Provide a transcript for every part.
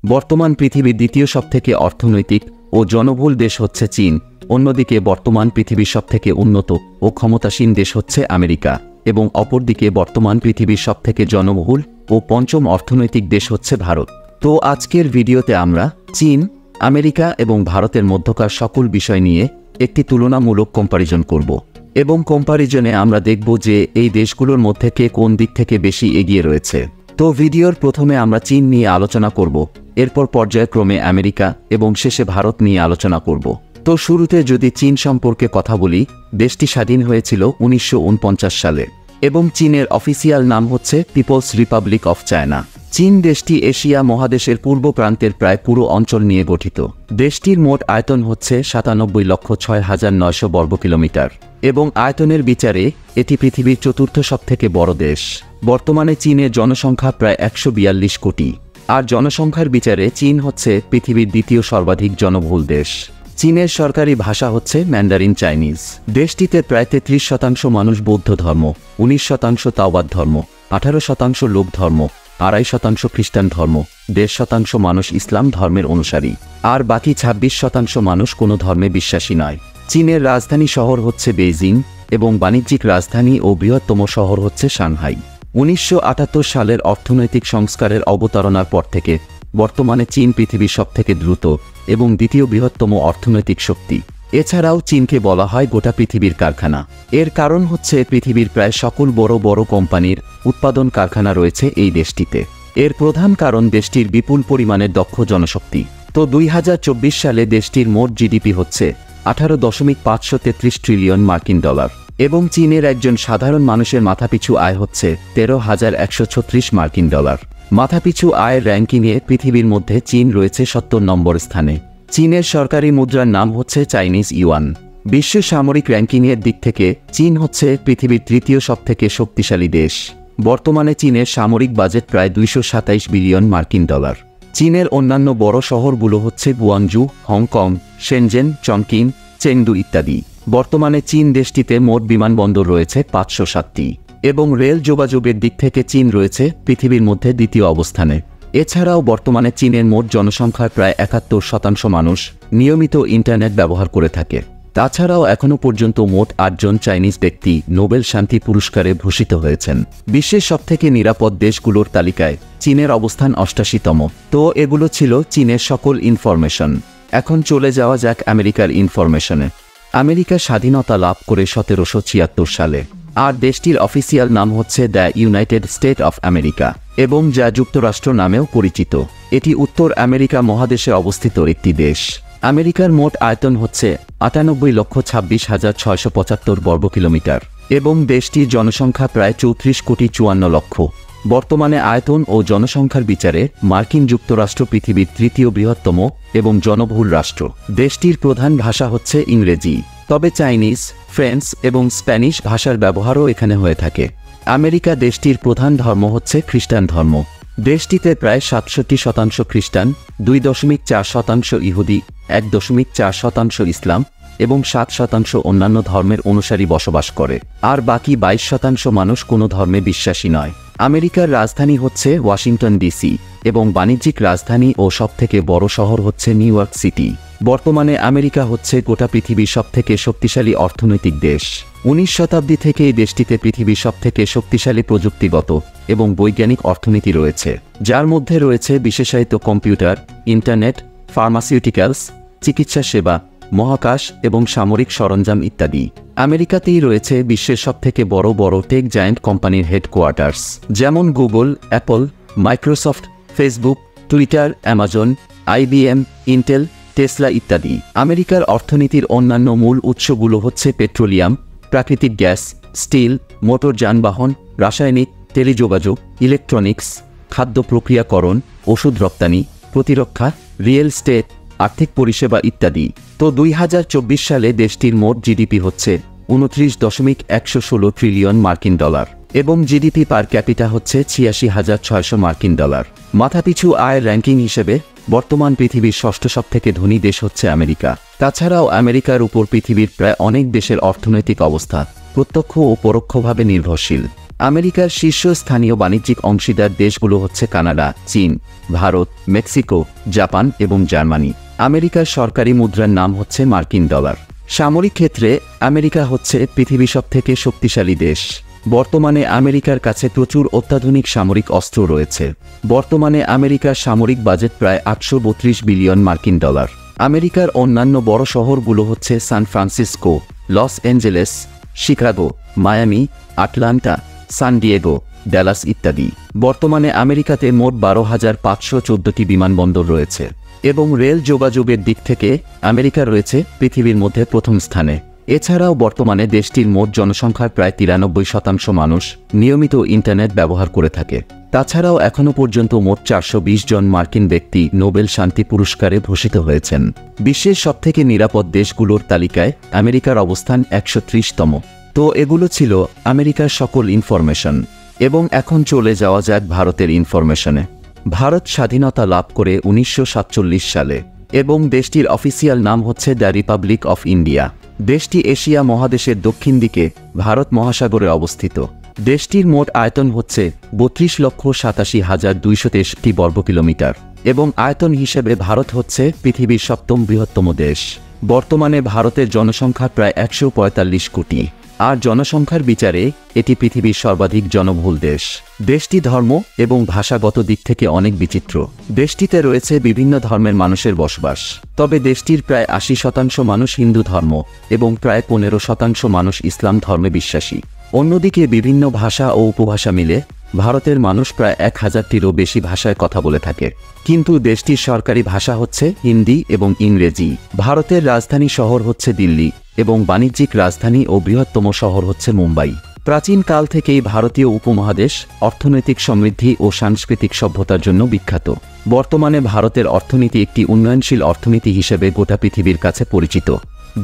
বর্তমান পৃথিবীর দ্বিতীয় সবথেকে অর্থনৈতিক ও জনবহুল দেশ হচ্ছে চীন। অন্যদিকে বর্তমান পৃথিবীর সবথেকে উন্নত ও ক্ষমতাসীন দেশ হচ্ছে আমেরিকা এবং অপরদিকে বর্তমান পৃথিবীর সবথেকে জনবহুল ও পঞ্চম অর্থনৈতিক দেশ হচ্ছে ভারত। তো আজকের ভিডিওতে আমরা চীন, আমেরিকা এবং ভারতের মধ্যকার সকল বিষয় নিয়ে একটি তুলনামূলক কম্পারিজন করব এবং কম্পারিজনে আমরা দেখব যে এই দেশগুলোর মধ্যে কে কোন দিক থেকে বেশি এগিয়ে রয়েছে। তো ভিডিওর প্রথমে আমরা চীন নিয়ে আলোচনা করব, এরপর পর্যায়ক্রমে আমেরিকা এবং শেষে ভারত নিয়ে আলোচনা করব। তো শুরুতে যদি চীন সম্পর্কে কথা বলি, দেশটি স্বাধীন হয়েছিল 1949 সালে এবং চীনের অফিসিয়াল নাম হচ্ছে পিপলস রিপাবলিক অফ চায়না। চীন দেশটি এশিয়া মহাদেশের পূর্ব প্রান্তের প্রায় পুরো অঞ্চল নিয়ে গঠিত। দেশটির মোট আয়তন হচ্ছে 97,06,900 বর্গ কিলোমিটার এবং আয়তনের বিচারে এটি পৃথিবীর চতুর্থ সবথেকে বড় দেশ। বর্তমানে চীনের জনসংখ্যা প্রায় 142 কোটি, আর জনসংখ্যার বিচারে চীন হচ্ছে পৃথিবীর দ্বিতীয় সর্বাধিক জনবহুল দেশ। চীনের সরকারি ভাষা হচ্ছে ম্যান্ডারিন চাইনিজ। দেশটিতে প্রায় 33% মানুষ বৌদ্ধ ধর্ম, 19% তাওবাদ ধর্ম, 18% লোক ধর্ম, 2.5% খ্রিস্টান ধর্ম, 1.5% মানুষ ইসলাম ধর্মের অনুসারী, আর বাকি 26% মানুষ কোনো ধর্মে বিশ্বাসী নয়। চীনের রাজধানী শহর হচ্ছে বেইজিং এবং বাণিজ্যিক রাজধানী ও বৃহত্তম শহর হচ্ছে সাংহাই। 1978 সালের অর্থনৈতিক সংস্কারের অবতারণার পর থেকে বর্তমানে চীন পৃথিবীর সবথেকে দ্রুত এবং দ্বিতীয় বৃহত্তম অর্থনৈতিক শক্তি। এছাড়াও চীনকে বলা হয় গোটা পৃথিবীর কারখানা। এর কারণ হচ্ছে পৃথিবীর প্রায় সকল বড় বড় কোম্পানির উৎপাদন কারখানা রয়েছে এই দেশটিতে। এর প্রধান কারণ দেশটির বিপুল পরিমাণের দক্ষ জনশক্তি। তো 2024 সালে দেশটির মোট জিডিপি হচ্ছে 18.533 ট্রিলিয়ন মার্কিন ডলার এবং চীনের একজন সাধারণ মানুষের মাথাপিছু আয় হচ্ছে 13,136 মার্কিন ডলার। মাথাপিছু আয়ের র্যাঙ্কিংয়ে পৃথিবীর মধ্যে চীন রয়েছে 70 নম্বর স্থানে। চীনের সরকারি মুদ্রার নাম হচ্ছে চাইনিজ ইউয়ান। বিশ্ব সামরিক র্যাঙ্কিংয়ের দিক থেকে চীন হচ্ছে পৃথিবীর তৃতীয় সবথেকে শক্তিশালী দেশ। বর্তমানে চীনের সামরিক বাজেট প্রায় 227 বিলিয়ন মার্কিন ডলার। চীনের অন্যান্য বড় শহরগুলো হচ্ছে Guangzhou, Hong Kong, Shenzhen, Chongqing, Chengdu ইত্যাদি। বর্তমানে চীন দেশটিতে মোট বিমানবন্দর রয়েছে 507টি এবং রেল যোগাযোগের দিক থেকে চীন রয়েছে পৃথিবীর মধ্যে দ্বিতীয় অবস্থানে। এছাড়াও বর্তমানে চীনের মোট জনসংখ্যার প্রায় 71% মানুষ নিয়মিত ইন্টারনেট ব্যবহার করে থাকে। তাছাড়াও এখনও পর্যন্ত মোট 8 জন চাইনিজ ব্যক্তি নোবেল শান্তি পুরস্কারে ভূষিত হয়েছেন। বিশ্বের সবথেকে নিরাপদ দেশগুলোর তালিকায় চীনের অবস্থান 88তম। তো এগুলো ছিল চীনের সকল ইনফরমেশন। এখন চলে যাওয়া যাক আমেরিকার ইনফরমেশনে। আমেরিকা স্বাধীনতা লাভ করে 1776 সালে, আর দেশটির অফিসিয়াল নাম হচ্ছে the United state of America এবং যা যুক্তরাষ্ট্র নামেও পরিচিত। এটি উত্তর আমেরিকা মহাদেশে অবস্থিত একটি দেশ। আমেরিকার মোট আয়তন হচ্ছে 98,26,675 বর্গ কিলোমিটার এবং দেশটির জনসংখ্যা প্রায় 34,54,00,000। বর্তমানে আয়তন ও জনসংখ্যার বিচারে মার্কিন যুক্তরাষ্ট্র পৃথিবীর তৃতীয় বৃহত্তম এবং জনবহুল রাষ্ট্র। দেশটির প্রধান ভাষা হচ্ছে ইংরেজি, তবে চাইনিজ, ফ্রেঞ্চ এবং স্প্যানিশ ভাষার ব্যবহারও এখানে হয়ে থাকে। আমেরিকা দেশটির প্রধান ধর্ম হচ্ছে খ্রিস্টান ধর্ম। দেশটিতে প্রায় 67% খ্রিস্টান, 2.4% ইহুদি, 1.4% ইসলাম এবং 7% অন্যান্য ধর্মের অনুসারী বসবাস করে, আর বাকি 22% মানুষ কোনো ধর্মে বিশ্বাসী নয়। আমেরিকার রাজধানী হচ্ছে ওয়াশিংটন ডিসি এবং বাণিজ্যিক রাজধানী ও সবথেকে বড় শহর হচ্ছে নিউ ইয়র্ক সিটি। বর্তমানে আমেরিকা হচ্ছে গোটা পৃথিবীর সবথেকে শক্তিশালী অর্থনৈতিক দেশ। 19 শতাব্দী থেকে এই দেশটিতে পৃথিবীর সবথেকে শক্তিশালী প্রযুক্তিগত এবং বৈজ্ঞানিক অর্থনীতি রয়েছে, যার মধ্যে রয়েছে বিশেষায়িত কম্পিউটার, ইন্টারনেট, ফার্মাসিউটিক্যালস, চিকিৎসা সেবা, মহাকাশ এবং সামরিক সরঞ্জাম ইত্যাদি। আমেরিকাতেই রয়েছে বিশ্বের সবথেকে বড় বড় টেক জায়ান্ট কোম্পানির হেডকোয়ার্টার্স, যেমন Google, Apple, Microsoft, Facebook, Twitter, Amazon, IBM, Intel, Tesla ইত্যাদি। আমেরিকার অর্থনীতির অন্যান্য মূল উৎসগুলো হচ্ছে পেট্রোলিয়াম, প্রাকৃতিক গ্যাস, স্টিল, মোটর যানবাহন, রাসায়নিক, টেলিযোগাযোগ, ইলেকট্রনিক্স, খাদ্য প্রক্রিয়াকরণ, ওষুধ রপ্তানি, প্রতিরক্ষা, রিয়েল এস্টেট, আর্থিক পরিষেবা ইত্যাদি। তো 2024 সালে দেশটির মোট জিডিপি হচ্ছে 29.116 ট্রিলিয়ন মার্কিন ডলার এবং জিডিপি পার ক্যাপিটা হচ্ছে 86,600 মার্কিন ডলার। মাথাপিছু আয়ের র্যাঙ্কিং হিসেবে বর্তমান পৃথিবীর ষষ্ঠ সবথেকে ধনী দেশ হচ্ছে আমেরিকা। তাছাড়াও আমেরিকার উপর পৃথিবীর প্রায় অনেক দেশের অর্থনৈতিক অবস্থা প্রত্যক্ষ ও পরোক্ষভাবে নির্ভরশীল। আমেরিকার শীর্ষস্থানীয় বাণিজ্যিক অংশীদার দেশগুলো হচ্ছে কানাডা, চীন, ভারত, মেক্সিকো, জাপান এবং জার্মানি। আমেরিকার সরকারি মুদ্রার নাম হচ্ছে মার্কিন ডলার। সামরিক ক্ষেত্রে আমেরিকা হচ্ছে পৃথিবীর সবথেকে শক্তিশালী দেশ। বর্তমানে আমেরিকার কাছে প্রচুর অত্যাধুনিক সামরিক অস্ত্র রয়েছে। বর্তমানে আমেরিকার সামরিক বাজেট প্রায় 832 বিলিয়ন মার্কিন ডলার। আমেরিকার অন্যান্য বড় শহরগুলো হচ্ছে San Francisco, Los Angeles, Chicago, Miami, Atlanta, San Diego, Dallas ইত্যাদি। বর্তমানে আমেরিকাতে মোট 12,514টি বিমানবন্দর রয়েছে এবং রেল যোগাযোগের দিক থেকে আমেরিকা রয়েছে পৃথিবীর মধ্যে প্রথম স্থানে। এছাড়াও বর্তমানে দেশটির মোট জনসংখ্যার প্রায় 93% মানুষ নিয়মিত ইন্টারনেট ব্যবহার করে থাকে। তাছাড়াও এখনও পর্যন্ত মোট 420 জন মার্কিন ব্যক্তি নোবেল শান্তি পুরস্কারে ভূষিত হয়েছেন। বিশ্বের সবথেকে নিরাপদ দেশগুলোর তালিকায় আমেরিকার অবস্থান 130তম। তো এগুলো ছিল আমেরিকার সকল ইনফরমেশন, এবং এখন চলে যাওয়া যাক ভারতের ইনফরমেশনে। ভারত স্বাধীনতা লাভ করে 1947 সালে এবং দেশটির অফিসিয়াল নাম হচ্ছে দ্য রিপাবলিক অফ ইন্ডিয়া। দেশটি এশিয়া মহাদেশের দক্ষিণ দিকে ভারত মহাসাগরে অবস্থিত। দেশটির মোট আয়তন হচ্ছে 32,87,263 বর্গ কিলোমিটার এবং আয়তন হিসেবে ভারত হচ্ছে পৃথিবীর 7ম বৃহত্তম দেশ। বর্তমানে ভারতের জনসংখ্যা প্রায় 145 কোটি, আর জনসংখ্যার বিচারে এটি পৃথিবীর সর্বাধিক জনবহুল দেশ। দেশটি ধর্ম এবং ভাষাগত দিক থেকে অনেক বিচিত্র। দেশটিতে রয়েছে বিভিন্ন ধর্মের মানুষের বসবাস, তবে দেশটির প্রায় 80% মানুষ হিন্দু ধর্ম এবং প্রায় 15% মানুষ ইসলাম ধর্মে বিশ্বাসী। অন্যদিকে বিভিন্ন ভাষা ও উপভাষা মিলে ভারতের মানুষ প্রায় 1000টিরও বেশি ভাষায় কথা বলে থাকে, কিন্তু দেশটির সরকারি ভাষা হচ্ছে হিন্দি এবং ইংরেজি। ভারতের রাজধানী শহর হচ্ছে দিল্লি এবং বাণিজ্যিক রাজধানী ও বৃহত্তম শহর হচ্ছে মুম্বাই। প্রাচীন কাল থেকেই ভারতীয় উপমহাদেশ অর্থনৈতিক সমৃদ্ধি ও সাংস্কৃতিক সভ্যতার জন্য বিখ্যাত। বর্তমানে ভারতের অর্থনীতি একটি উন্নয়নশীল অর্থনীতি হিসেবে গোটা পৃথিবীর কাছে পরিচিত।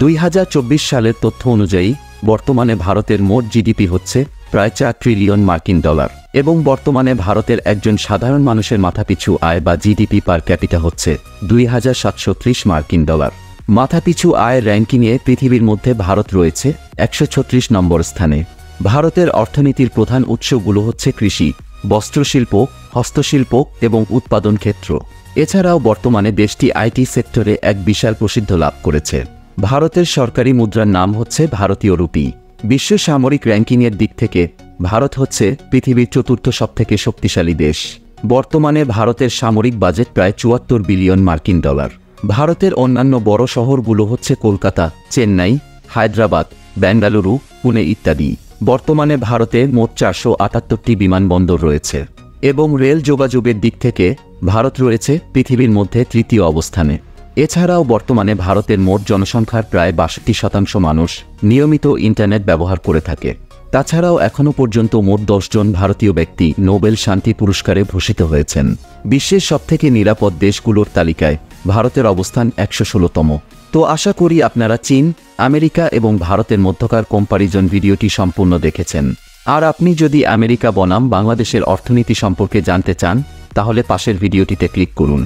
2024 সালের তথ্য অনুযায়ী বর্তমানে ভারতের মোট জিডিপি হচ্ছে প্রায় 4 ট্রিলিয়ন মার্কিন ডলার এবং বর্তমানে ভারতের একজন সাধারণ মানুষের মাথাপিছু আয় বা জিডিপি পার ক্যাপিটা হচ্ছে 2730 মার্কিন ডলার। মাথাপিছু আয় র্যাঙ্কিংয়ে পৃথিবীর মধ্যে ভারত রয়েছে 136 নম্বর স্থানে। ভারতের অর্থনীতির প্রধান উৎসগুলো হচ্ছে কৃষি, বস্ত্রশিল্প, হস্তশিল্প এবং উৎপাদন ক্ষেত্র। এছাড়াও বর্তমানে দেশটি আইটি সেক্টরে এক বিশাল প্রসিদ্ধি লাভ করেছে। ভারতের সরকারি মুদ্রার নাম হচ্ছে ভারতীয় রুপি। বিশ্ব সামরিক র্যাঙ্কিংয়ের দিক থেকে ভারত হচ্ছে পৃথিবীর 4র্থ সবথেকে শক্তিশালী দেশ। বর্তমানে ভারতের সামরিক বাজেট প্রায় 74 বিলিয়ন মার্কিন ডলার। ভারতের অন্যান্য বড় শহরগুলো হচ্ছে কলকাতা, চেন্নাই, হায়দ্রাবাদ, বেঙ্গালুরু, পুনে ইত্যাদি। বর্তমানে ভারতে মোট 478টি বিমানবন্দর রয়েছে এবং রেল যোগাযোগের দিক থেকে ভারত রয়েছে পৃথিবীর মধ্যে 3য় অবস্থানে। এছাড়াও বর্তমানে ভারতের মোট জনসংখ্যার প্রায় 62% মানুষ নিয়মিত ইন্টারনেট ব্যবহার করে থাকে। তাছাড়াও এখনও পর্যন্ত মোট 10 জন ভারতীয় ব্যক্তি নোবেল শান্তি পুরস্কারে ভূষিত হয়েছেন। বিশ্বের সবথেকে নিরাপদ দেশগুলোর তালিকায় ভারতের অবস্থান 116তম। তো আশা করি আপনারা চীন, আমেরিকা এবং ভারতের মধ্যকার কম্পারিজন ভিডিওটি সম্পূর্ণ দেখেছেন। আর আপনি যদি আমেরিকা বনাম বাংলাদেশের অর্থনীতি সম্পর্কে জানতে চান তাহলে পাশের ভিডিওটিতে ক্লিক করুন।